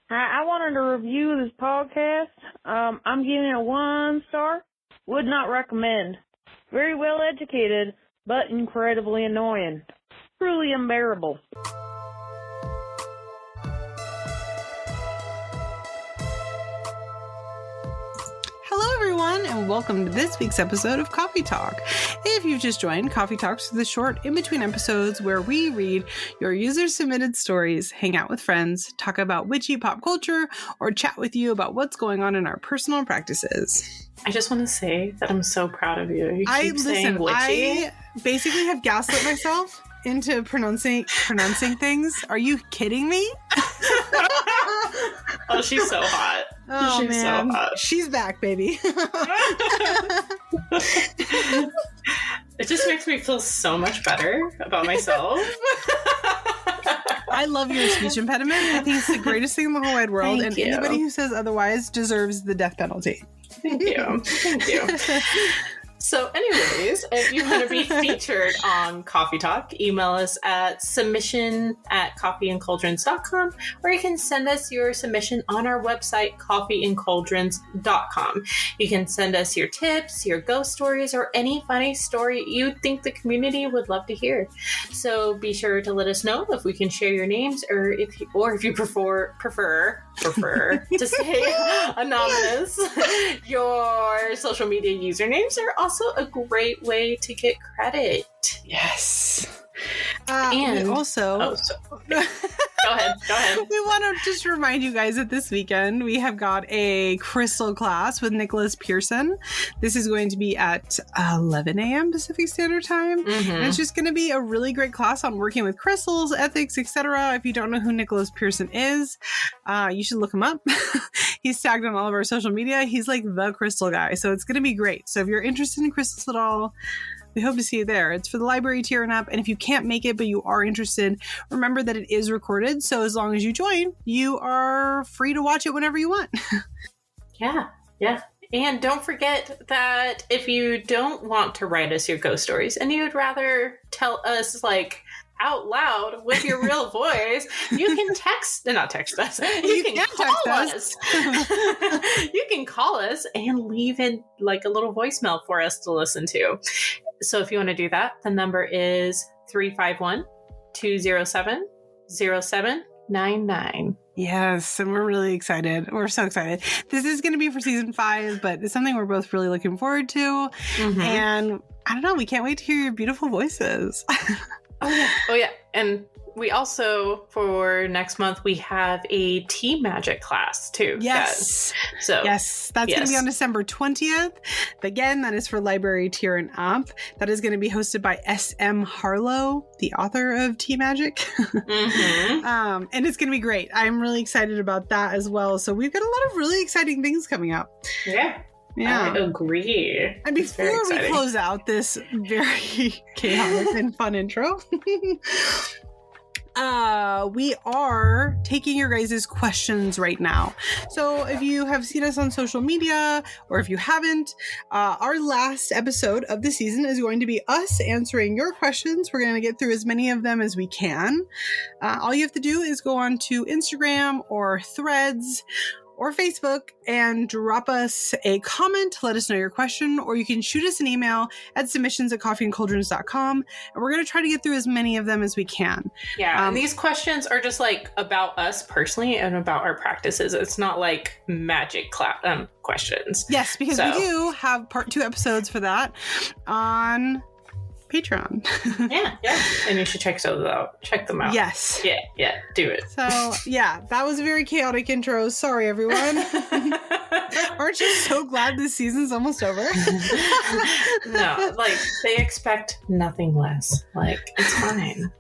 I wanted to review this podcast. I'm giving it 1 star. Would not recommend. Very well educated, but incredibly annoying. Truly unbearable. Hello, everyone, and welcome to this week's episode of Coffee Talk. If you've just joined, Coffee Talks are the short in-between episodes where we read your user-submitted stories, hang out with friends, talk about witchy pop culture, or chat with you about what's going on in our personal practices. I just want to say that I'm so proud of you. You keep saying witchy. I basically have gaslit myself into pronouncing things. Are you kidding me? Oh, she's so hot. Oh, she's man. So hot. She's back, baby. It just makes me feel so much better about myself. I love your speech impediment. I think it's the greatest thing in the whole wide world. Thank and you. Anybody who says otherwise deserves the death penalty. Thank you. Thank you. So anyways, if you want to be featured on Coffee Talk, email us at submission@coffeeandcauldrons.com, or you can send us your submission on our website, coffeeandcauldrons.com. You can send us your tips, your ghost stories, or any funny story you think the community would love to hear. So be sure to let us know if we can share your names, or if you prefer to stay anonymous. Your social media usernames are also a great way to get credit. Yes. And we also... Go ahead. We want to just remind you guys that this weekend we have got a crystal class with Nicholas Pearson. This is going to be at 11 a.m. Pacific Standard Time. Mm-hmm. And it's just going to be a really great class on working with crystals, ethics, etc. If you don't know who Nicholas Pearson is, you should look him up. He's tagged on all of our social media. He's like the crystal guy. So it's going to be great. So if you're interested in crystals at all, we hope to see you there. It's for the library tier and up. And if you can't make it, but you are interested, remember that it is recorded. So as long as you join, you are free to watch it whenever you want. Yeah. And don't forget that if you don't want to write us your ghost stories and you'd rather tell us like out loud with your real voice, you can not text us. You can call us. You can call us and leave in like a little voicemail for us to listen to. So if you want to do that, the number is 351-207-0799. Yes, and we're really excited. We're so excited. This is going to be for season 5, but it's something we're both really looking forward to. Mm-hmm. And I don't know, we can't wait to hear your beautiful voices. Oh yeah. And we also, for next month, we have a tea magic class too. Yes. That's going to be on December 20th. Again, that is for library tier and up. That is going to be hosted by S.M. Harlow, the author of Tea Magic. Mm-hmm. And it's going to be great. I'm really excited about that as well. So we've got a lot of really exciting things coming up. Yeah. I agree. And before we close out this very chaotic and fun intro, we are taking your guys' questions right now. So if you have seen us on social media, or if you haven't, our last episode of the season is going to be us answering your questions. We're going to get through as many of them as we can. All you have to do is go on to Instagram or Threads or Facebook and drop us a comment to let us know your question, or you can shoot us an email at submissions@coffeeandcauldrons.com, and we're going to try to get through as many of them as we can. Yeah, and these questions are just like about us personally and about our practices. It's not like magic questions. Yes, because we do have part 2 episodes for that on Patreon. yeah, and you should check those out. Check them out. Yes. Yeah, do it. So, yeah, that was a very chaotic intro. Sorry, everyone. Aren't you so glad this season's almost over? No, like, they expect nothing less. Like, it's fine.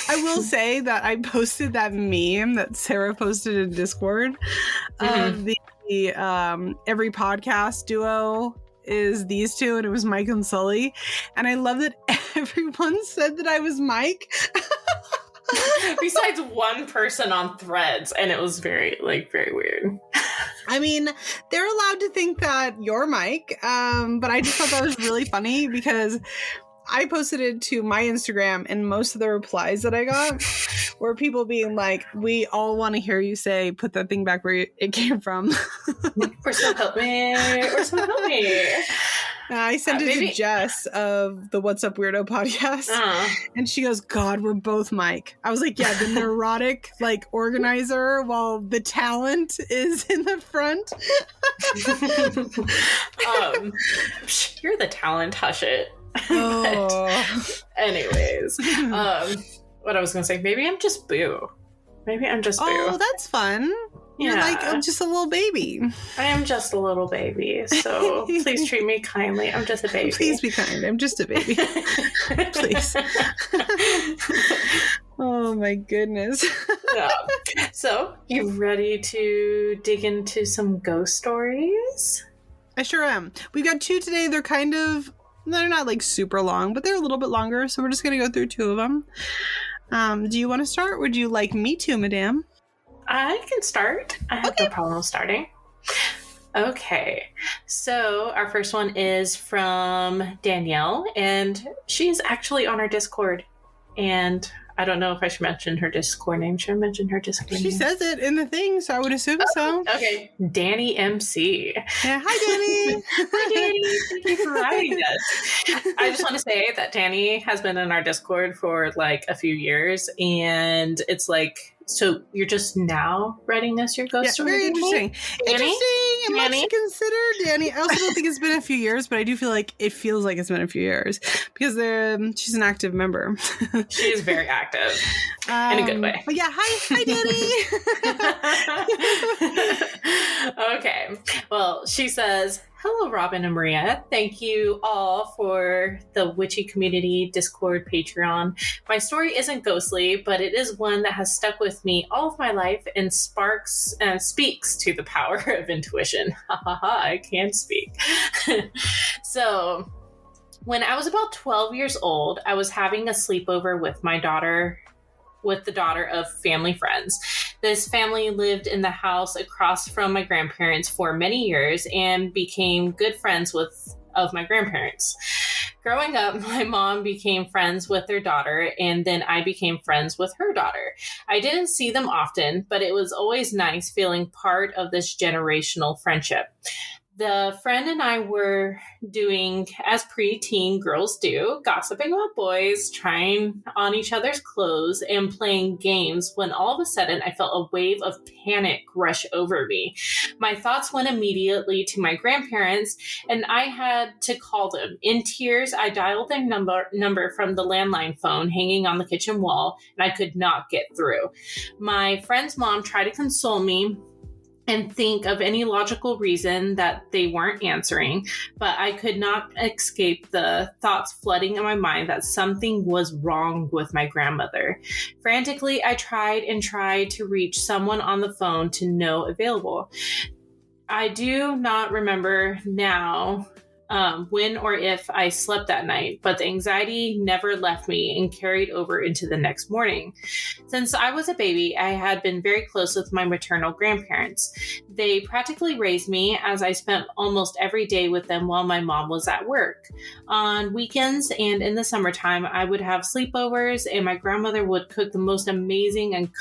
I will say that I posted that meme that Sarah posted in Discord of the every podcast duo is these two, and it was Mike and Sully, and I love that everyone said that I was Mike. Besides one person on Threads, and it was very weird. I mean, they're allowed to think that you're Mike, but I just thought that was really funny because I posted it to my Instagram, and most of the replies that I got were people being like, we all want to hear you say, put that thing back where it came from. Or so help me. Or so help me. I sent it to Jess of the What's Up Weirdo podcast, and she goes, God, we're both Mike. I was like, yeah, the neurotic, like, organizer, while the talent is in the front. You're the talent, hush it. Oh. Anyways, what I was going to say, maybe I'm just Boo. Oh, that's fun. You're like just a little baby. I am just a little baby, so please treat me kindly. I'm just a baby. Please be kind. I'm just a baby. Please. Oh my goodness. Yeah. So, you ready to dig into some ghost stories? I sure am. We've got 2 today. They're not like super long, but they're a little bit longer, so we're just going to go through 2 of them. Do you want to start? Would you like me to, madame? I can start. I have no problem starting. Okay. So our first one is from Danielle, and she's actually on our Discord. And I don't know if I should mention her Discord name. Should I mention her Discord name? She says it in the thing, so I would assume so. Okay. Danny MC. Yeah, hi, Danny. Hi, Danny. Thank you for writing us. I just want to say that Danny has been in our Discord for like a few years, and it's like, so you're just now writing us your ghost story? Very interesting. Danny? Interesting and much to consider, Danny. I also don't think it's been a few years, but I do feel like it feels like it's been a few years because she's an active member. She is very active in a good way. But yeah, hi, Danny. Okay. Well, she says, hello, Robyn and Maria. Thank you all for the Witchy Community Discord Patreon. My story isn't ghostly, but it is one that has stuck with me all of my life and speaks to the power of intuition. Ha ha ha, I can speak. So, when I was about 12 years old, I was having a sleepover with the daughter of family friends. This family lived in the house across from my grandparents for many years and became good friends of my grandparents. Growing up, my mom became friends with their daughter, and then I became friends with her daughter. I didn't see them often, but it was always nice feeling part of this generational friendship. The friend and I were doing, as preteen girls do, gossiping about boys, trying on each other's clothes, and playing games when all of a sudden I felt a wave of panic rush over me. My thoughts went immediately to my grandparents, and I had to call them. In tears, I dialed their number from the landline phone hanging on the kitchen wall, and I could not get through. My friend's mom tried to console me and think of any logical reason that they weren't answering, but I could not escape the thoughts flooding in my mind that something was wrong with my grandmother. Frantically, I tried to reach someone on the phone to no available. I do not remember now when or if I slept that night, but the anxiety never left me and carried over into the next morning. Since I was a baby, I had been very close with my maternal grandparents. They practically raised me, as I spent almost every day with them while my mom was at work. On weekends and in the summertime, I would have sleepovers, and my grandmother would cook the most amazing and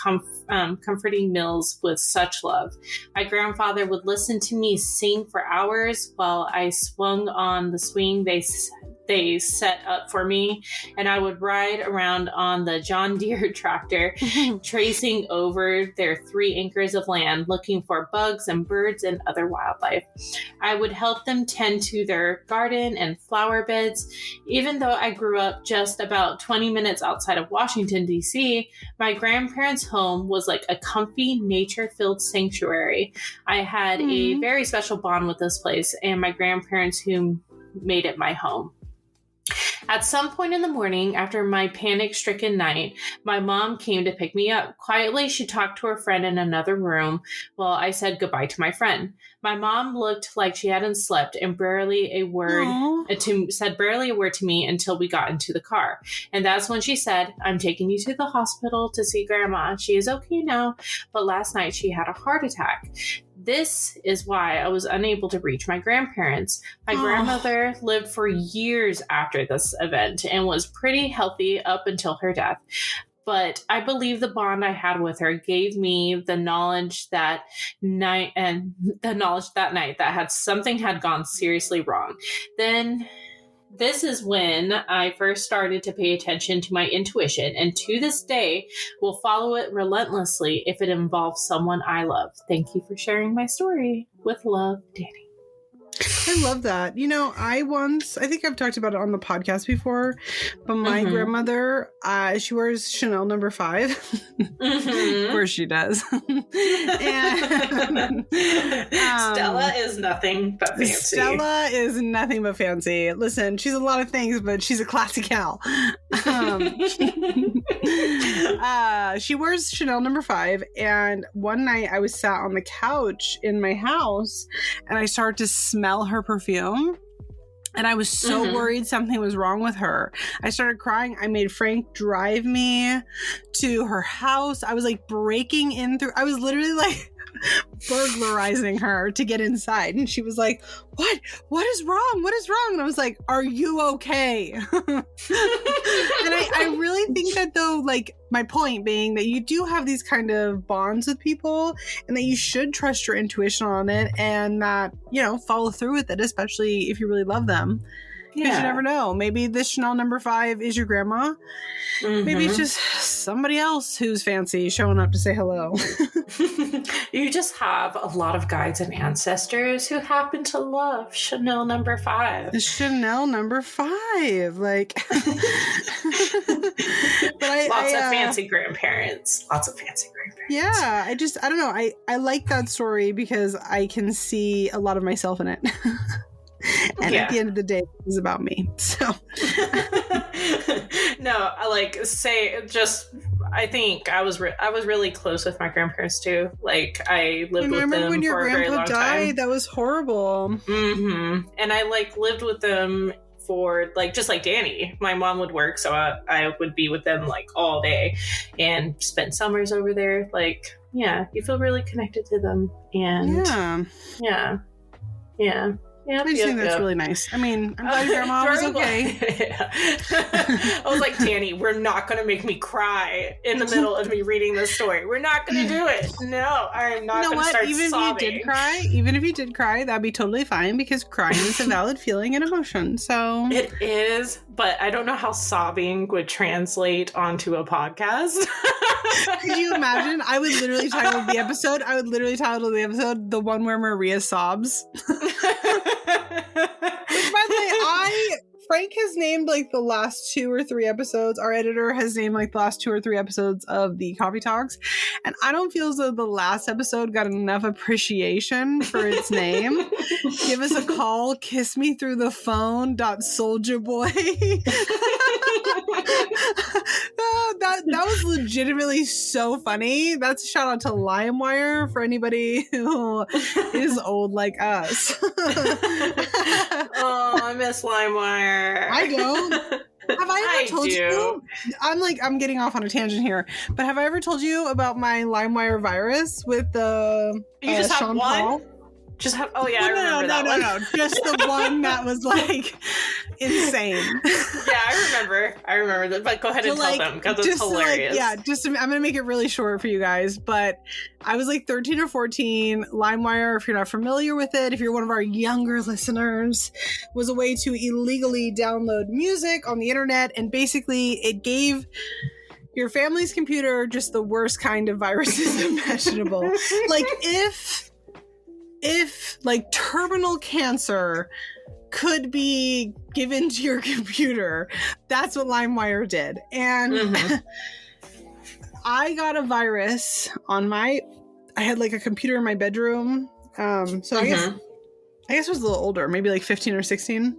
comforting meals with such love. My grandfather would listen to me sing for hours while I swung on the swing they set up for me, and I would ride around on the John Deere tractor, tracing over their 3 acres of land, looking for bugs and birds and other wildlife. I would help them tend to their garden and flower beds. Even though I grew up just about 20 minutes outside of Washington, D.C., my grandparents' home was like a comfy, nature-filled sanctuary. I had a very special bond with this place and my grandparents who made it my home. At some point in the morning, after my panic-stricken night, my mom came to pick me up. Quietly, she talked to her friend in another room while I said goodbye to my friend. My mom looked like she hadn't slept and said barely a word to me until we got into the car. And that's when she said, I'm taking you to the hospital to see Grandma. She is okay now, but last night she had a heart attack. This is why I was unable to reach my grandparents. My grandmother lived for years after this event and was pretty healthy up until her death. But I believe the bond I had with her gave me the knowledge that night that something had gone seriously wrong. Then this is when I first started to pay attention to my intuition, and to this day will follow it relentlessly if it involves someone I love. Thank you for sharing my story. With love, Danny. I love that. You know, I think I've talked about it on the podcast before, but my grandmother, she wears Chanel No. 5. Of course she does. And, Stella is nothing but fancy. Stella is nothing but fancy. Listen, she's a lot of things, but she's a classy gal. She wears Chanel No. 5, and one night I was sat on the couch in my house, and I started to smell her perfume, and I was so worried something was wrong with her. I started crying. I made Frank drive me to her house. I was like breaking in through. I was literally like burglarizing her to get inside, and she was like, what is wrong, and I was like, are you okay? And I really think that, though, like, my point being that you do have these kind of bonds with people, and that you should trust your intuition on it, and that, you know, follow through with it, especially if you really love them. Because you never know. Maybe this Chanel No. 5 is your grandma. Maybe it's just somebody else who's fancy showing up to say hello. You just have a lot of guides and ancestors who happen to love Chanel No. 5. Chanel No. 5. Like, but Lots of fancy grandparents. Yeah, I don't know. I like that story because I can see a lot of myself in it. And at the end of the day, it was about me. So no, I think I was really close with my grandparents too. Like, I lived with them for a very long time. Remember when your grandpa died? That was horrible. And I lived with them for just like Danny. My mom would work, so I would be with them all day and spend summers over there. You feel really connected to them. And yeah. I just think that's really nice. I mean, I'm glad your grandma was okay. I was like, Danny, we're not going to make me cry in the middle of me reading this story. We're not going to do it. No, I'm not going to start sobbing. Even if you did cry, that'd be totally fine, because crying is a valid feeling and emotion. So it is, but I don't know how sobbing would translate onto a podcast. Could you imagine? I would literally title the episode, the one where Maria sobs. Which, by the way, Frank has named the last 2 or 3 episodes. Our editor has named the last 2 or 3 episodes of the Coffee Talks. And I don't feel as though the last episode got enough appreciation for its name. Give us a call. Kiss me through the phone. Soldier Boy. That was legitimately so funny. That's a shout out to LimeWire for anybody who is old like us. Oh, I miss LimeWire. I don't. Have I ever told you? I'm getting off on a tangent here, but have I ever told you about my LimeWire virus with the you just Sean have one? Paul? Just have I remember that one. No, just the one that was insane. Yeah, I remember that. But go ahead and tell them, because it's hilarious. I'm gonna make it really short for you guys. But I was 13 or 14. LimeWire, if you're not familiar with it, if you're one of our younger listeners, was a way to illegally download music on the internet, and basically it gave your family's computer just the worst kind of viruses imaginable. If terminal cancer could be given to your computer, that's what LimeWire did. And I got a virus on I had a computer in my bedroom. So I guess I was a little older, maybe 15 or 16.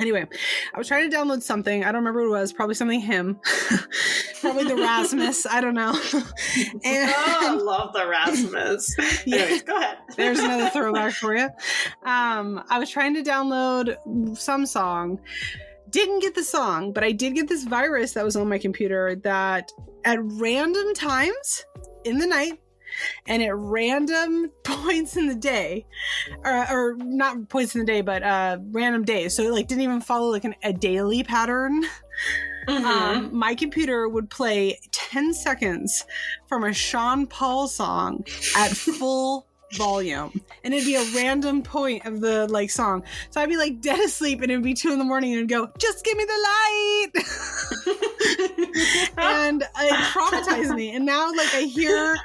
Anyway, I was trying to download something. I don't remember what it was. Probably something him. Probably the Rasmus. I don't know. And I love the Rasmus. Anyways, go ahead. There's another throwback for you. I was trying to download some song. Didn't get the song, but I did get this virus that was on my computer that at random times in the night and at random points in the day, or not points in the day, but random days. So it like didn't even follow like a daily pattern. My computer would play 10 seconds from a Sean Paul song at full volume, and it'd be a random point of the like song. So I'd be like dead asleep, and it'd be 2 a.m. and it'd go, "Just give me the light." And it traumatized me. And now like I hear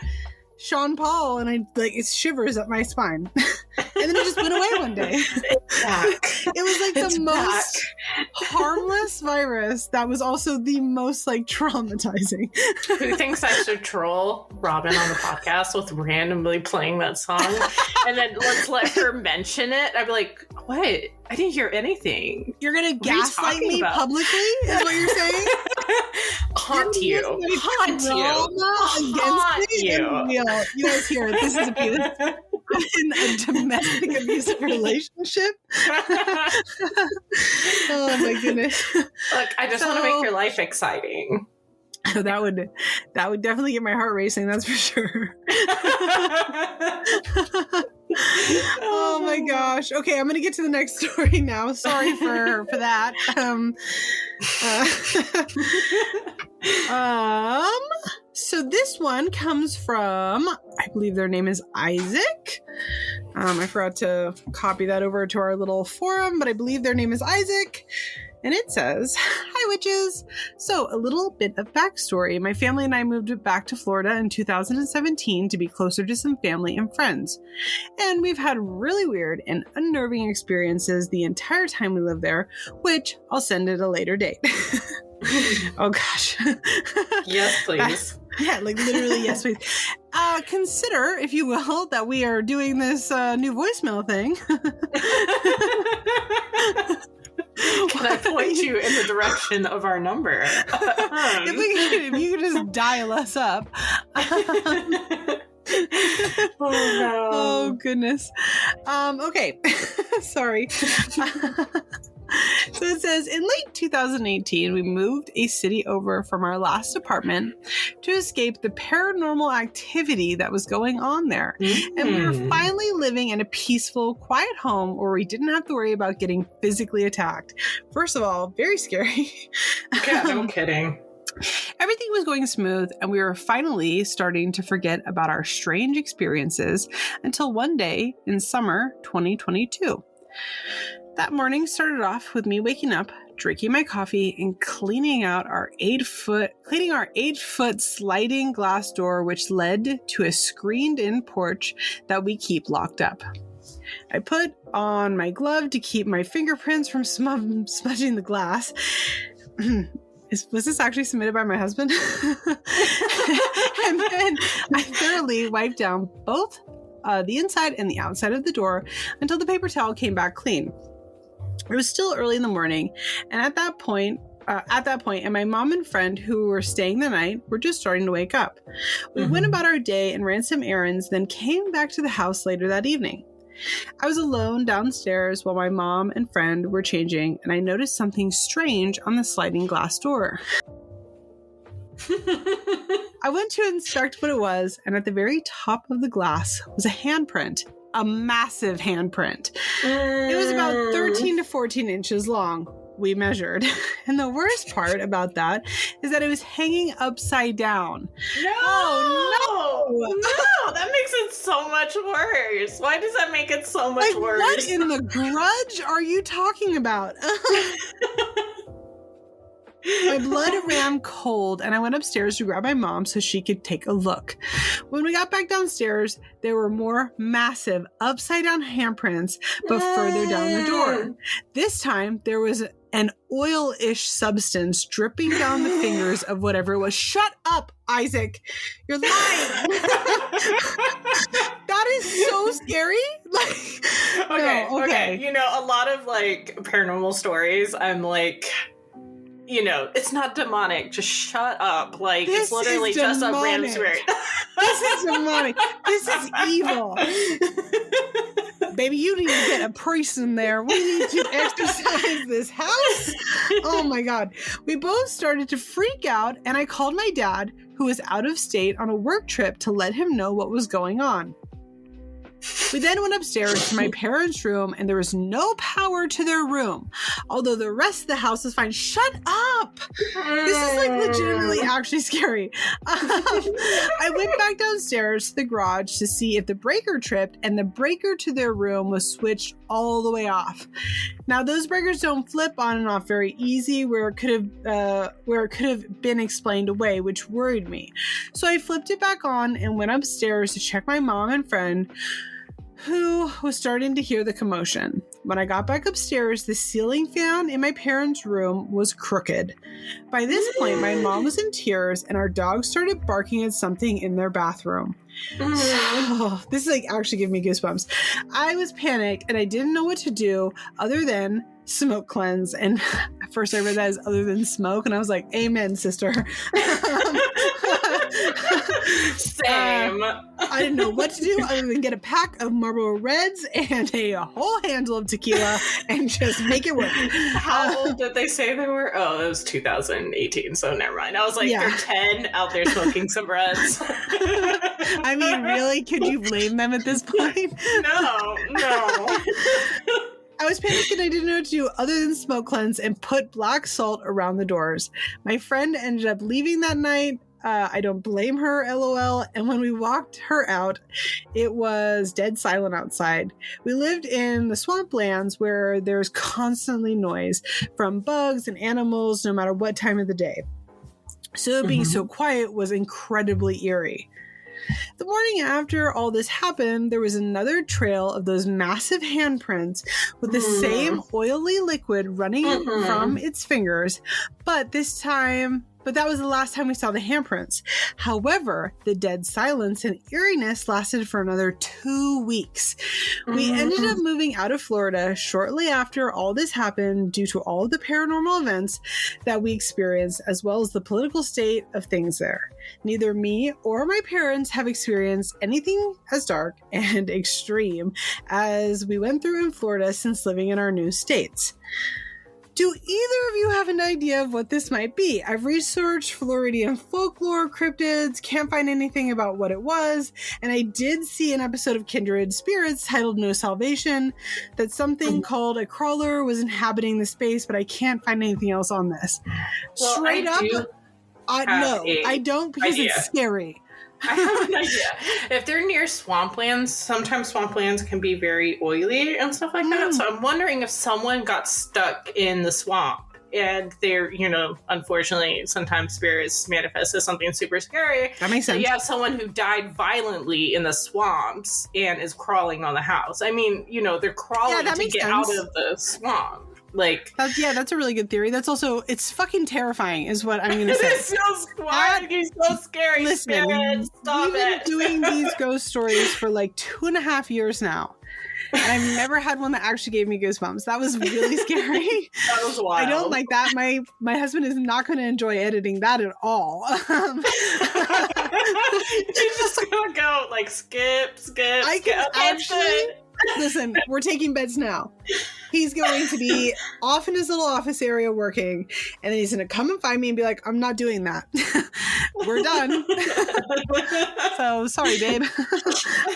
Sean Paul and I like it shivers up my spine. And then it just went away one day. It was like the most harmless virus that was also the most like traumatizing. Who thinks I should troll Robyn on the podcast with randomly playing that song? And then let's let her mention it. I'd be like, what? I didn't hear anything. You're going to gaslight me publicly is what you're saying? Haunt you. Haunt you. You guys hear it. This is abuse. In a domestic abusive relationship. Oh my goodness. Look, I just want to make your life exciting. That would definitely get my heart racing, that's for sure. Oh my gosh. Okay, I'm gonna get to the next story now. Sorry for that. So this one comes from, I believe their name is Isaac. I forgot to copy that over to our little forum, but I believe their name is Isaac. And it says, "Hi, witches. So a little bit of backstory. My family and I moved back to Florida in 2017 to be closer to some family and friends. And we've had really weird and unnerving experiences the entire time we lived there, which I'll send at a later date." Oh gosh. Yes, please. Yeah, like literally, yes, please. Consider, if you will, that we are doing this new voicemail thing. Can I point you in the direction of our number? If you could just dial us up. Oh no. Oh goodness. Okay. Sorry. So it says, in late 2018, we moved a city over from our last apartment to escape the paranormal activity that was going on there. And we were finally living in a peaceful, quiet home where we didn't have to worry about getting physically attacked. First of all, very scary. Yeah, no kidding. Everything was going smooth, and we were finally starting to forget about our strange experiences until one day in summer 2022. That morning started off with me waking up, drinking my coffee, and cleaning our 8-foot sliding glass door, which led to a screened-in porch that we keep locked up. I put on my glove to keep my fingerprints from smudging the glass. Was this actually submitted by my husband? And then I thoroughly wiped down both the inside and the outside of the door until the paper towel came back clean. It was still early in the morning, and at that point, and my mom and friend who were staying the night were just starting to wake up. We went about our day and ran some errands, then came back to the house later that evening. I was alone downstairs while my mom and friend were changing, and I noticed something strange on the sliding glass door. I went to inspect what it was, and at the very top of the glass was a handprint. A massive handprint. It was about 13 to 14 inches long, we measured. And the worst part about that is that it was hanging upside down. No! Oh, no! No! That makes it so much worse. Why does that make it so much worse? What in the grudge are you talking about? My blood ran cold, and I went upstairs to grab my mom so she could take a look. When we got back downstairs, there were more massive upside-down handprints, but further down the door. This time, there was an oil-ish substance dripping down the fingers of whatever it was. Shut up, Isaac! You're lying! That is so scary! Okay. You know, a lot of, paranormal stories, I'm like... You know, it's not demonic. Just shut up. It's literally just a random spirit. This is demonic. This is evil. baby, you need to get a priest in there. We need to exercise this house. Oh my God. We both started to freak out, and I called my dad, who was out of state on a work trip, to let him know what was going on. We then went upstairs to my parents' room, and there was no power to their room, although the rest of the house was fine. Shut up! This is like legitimately actually scary. I went back downstairs to the garage to see if the breaker tripped, and the breaker to their room was switched all the way off. Now, those breakers don't flip on and off very easy, where it could have been explained away, which worried me. So I flipped it back on and went upstairs to check my mom and friend, who was starting to hear the commotion. When I got back upstairs, the ceiling fan in my parents' room was crooked. By this point, my mom was in tears, and our dog started barking at something in their bathroom. Oh, this is like actually giving me goosebumps. I was panicked, and I didn't know what to do other than smoke cleanse. And at first I read that as other than smoke, and I was like, amen, sister. Same. I didn't know what to do other than get a pack of Marlboro Reds and a whole handle of tequila and just make it work. How old did they say they were? Oh, it was 2018, so never mind. I was like, Yeah. They're 10 out there smoking some Reds. I mean, really? Could you blame them at this point? No. I was panicked and I didn't know what to do other than smoke cleanse and put black salt around the doors. My friend ended up leaving that night. I don't blame her, LOL. And when we walked her out, it was dead silent outside. We lived in the swamplands where there's constantly noise from bugs and animals, no matter what time of the day. So being so quiet was incredibly eerie. The morning after all this happened, there was another trail of those massive handprints with the same oily liquid running from its fingers, but that was the last time we saw the handprints. However, the dead silence and eeriness lasted for another 2 weeks. We ended up moving out of Florida shortly after all this happened due to all of the paranormal events that we experienced, as well as the political state of things there. Neither me or my parents have experienced anything as dark and extreme as we went through in Florida since living in our new states. Do either of you have an idea of what this might be? I've researched Floridian folklore, cryptids, can't find anything about what it was, and I did see an episode of Kindred Spirits titled No Salvation that something called a crawler was inhabiting the space, but I can't find anything else on this. Well, Straight up, no, I don't, because it's scary. I have an idea. If they're near swamplands, sometimes swamplands can be very oily and stuff like that. So I'm wondering if someone got stuck in the swamp and they're, unfortunately, sometimes spirits manifest as something super scary. That makes sense. So you have someone who died violently in the swamps and is crawling on the house. I mean, they're crawling to get out of the swamp. That's a really good theory. That's also, it's fucking terrifying is what I'm gonna say. It's so scary. Listen, Spirit, stop we've been it. doing these ghost stories for like 2.5 years now, and I've never had one that actually gave me goosebumps. That was really scary. That was wild. I don't like that. My husband is not going to enjoy editing that at all. You're just gonna go like skip. I can actually. Listen, we're taking beds now. He's going to be off in his little office area working, and then he's going to come and find me and be like, I'm not doing that. We're done. So, sorry, babe.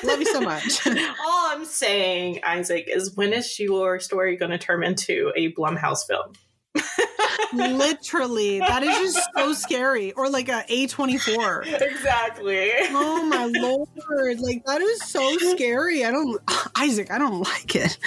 Love you so much. All I'm saying, Isaac, is when is your story going to turn into a Blumhouse film? Literally, that is just so scary. Or like a A24. Exactly. Oh my lord, like that is so scary. Isaac, I don't like it.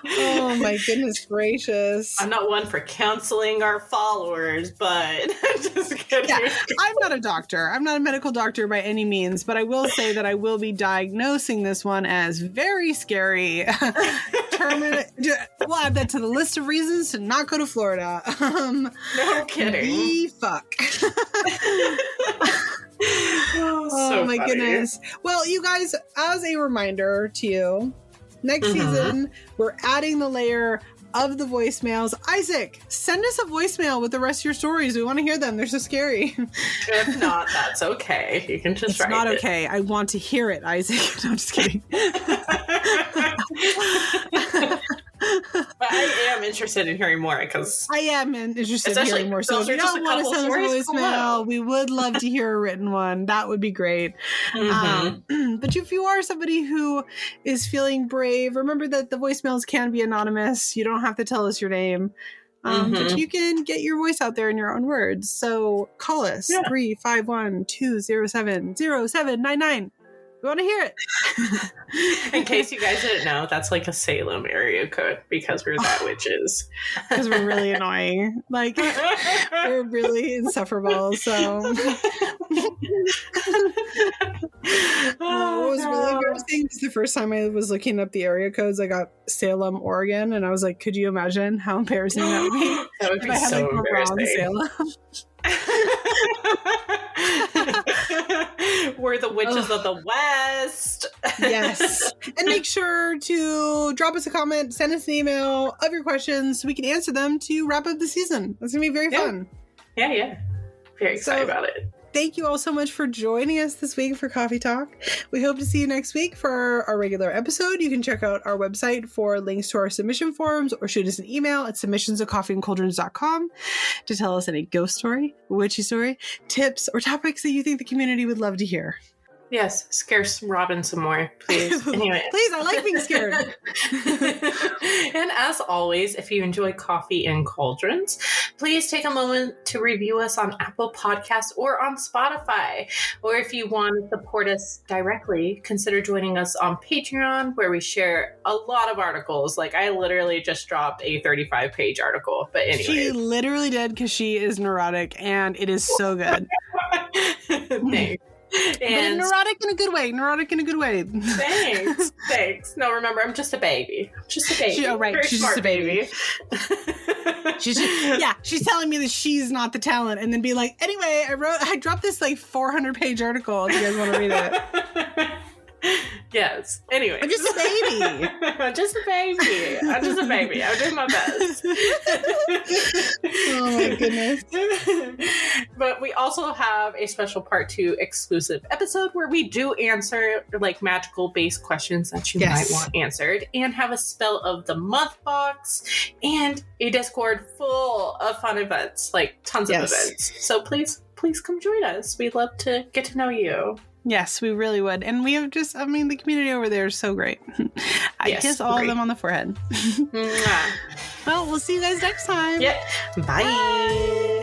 Oh my goodness gracious. I'm not one for counseling our followers, but just kidding. Yeah, I'm not a doctor. I'm not a medical doctor by any means, but I will say that I will be diagnosing this one as very scary. We'll add that to the list of reasons to not go to Florida. No kidding. Fuck. So my funny. goodness. Well, you guys, as a reminder to you, next season, we're adding the layer of the voicemails. Isaac, send us a voicemail with the rest of your stories. We want to hear them. They're so scary. If not, that's okay. You can just It's write not it. okay. I want to hear it, Isaac. No, I'm just kidding. But I am interested in hearing more because I am interested in Especially hearing more. So those if are you just don't a want to couple send us a stories, voicemail, hello. we would love to hear a written one. That would be great. But if you are somebody who is feeling brave, remember that the voicemails can be anonymous. You don't have to tell us your name. But you can get your voice out there in your own words. So call us 351-207-0799. We want to hear it. in case you guys didn't know, that's like a Salem area code because we're that witches. Because we're really annoying. Like, we're really insufferable. So, what was really embarrassing is the first time I was looking up the area codes, I got Salem, Oregon, and I was like, could you imagine how embarrassing that would be? That would be if I had, so like, the wrong embarrassing. Salem. We're the witches of the West. Yes. And make sure to drop us a comment, send us an email of your questions so we can answer them to wrap up the season. That's going to be very fun. Yeah. Very excited about it. Thank you all so much for joining us this week for Coffee Talk. We hope to see you next week for our regular episode. You can check out our website for links to our submission forums or shoot us an email at submissions@coffeeandcauldrons.com to tell us any ghost story, witchy story, tips, or topics that you think the community would love to hear. Yes, scare Robyn some more, please. Anyway. Please, I like being scared. And as always, if you enjoy Coffee and Cauldrons, please take a moment to review us on Apple Podcasts or on Spotify. Or if you want to support us directly, consider joining us on Patreon, where we share a lot of articles. Like, I literally just dropped a 35-page article. But anyway. She literally did because she is neurotic, and it is so good. Thanks. And neurotic in a good way. Thanks. No, remember, I'm just a baby. She's Very she's just a baby. She's she's telling me that she's not the talent, and then be like, anyway, I dropped this like 400-page article. If you guys want to read it. Yes. Anyway. I'm just a baby. I'm just a baby. I'm doing my best. Oh my goodness. But we also have a special part 2 exclusive episode where we do answer like magical based questions that you might want answered, and have a spell of the month box and a Discord full of fun events, like tons of events. So please come join us. We'd love to get to know you. Yes, we really would. And we have the community over there is so great. I kiss all of them on the forehead. Well, we'll see you guys next time. Yep. Bye.